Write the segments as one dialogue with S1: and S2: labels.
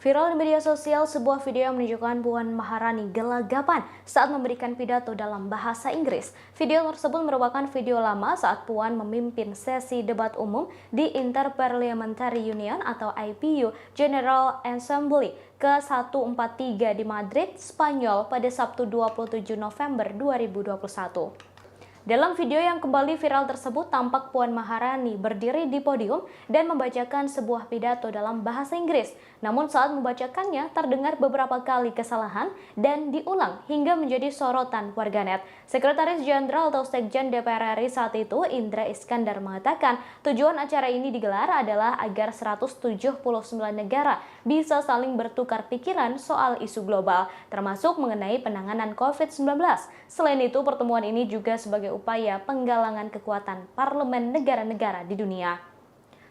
S1: Viral di media sosial sebuah video yang menunjukkan Puan Maharani gelagapan saat memberikan pidato dalam bahasa Inggris. Video tersebut merupakan video lama saat Puan memimpin sesi debat umum di Interparliamentary Union atau IPU General Assembly ke-143 di Madrid, Spanyol pada Sabtu 27 November 2021. Dalam video yang kembali viral tersebut, tampak Puan Maharani berdiri di podium dan membacakan sebuah pidato dalam bahasa Inggris. Namun saat membacakannya, terdengar beberapa kali kesalahan dan diulang hingga menjadi sorotan warganet. Sekretaris Jenderal atau Sekjen DPR RI saat itu, Indra Iskandar, mengatakan tujuan acara ini digelar adalah agar 179 negara bisa saling bertukar pikiran soal isu global, termasuk mengenai penanganan COVID-19. Selain itu, pertemuan ini juga sebagai upaya penggalangan kekuatan parlemen negara-negara di dunia.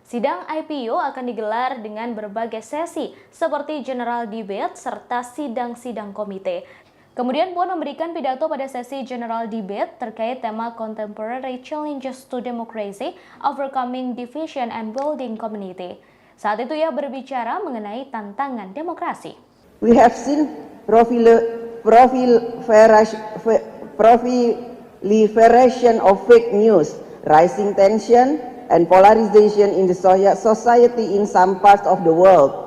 S1: Sidang IPU akan digelar dengan berbagai sesi seperti general debate serta sidang-sidang komite. Kemudian Puan memberikan pidato pada sesi general debate terkait tema Contemporary Challenges to Democracy, Overcoming Division and Building Community. Saat itu ia berbicara mengenai tantangan demokrasi.
S2: We have seen proliferation of fake news, rising tension and polarization in the society in some parts of the world.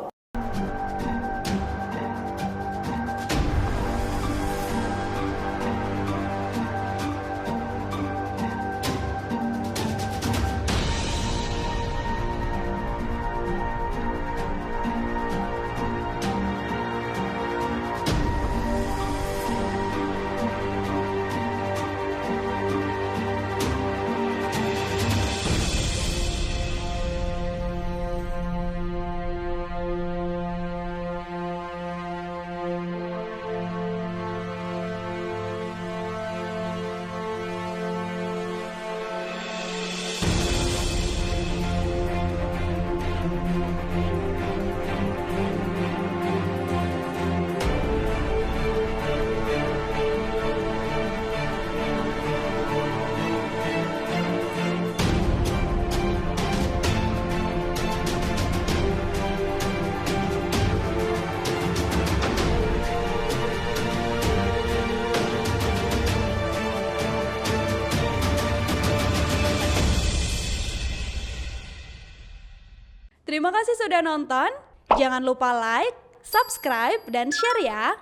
S3: Terima kasih sudah nonton. Jangan lupa like, subscribe, dan share ya.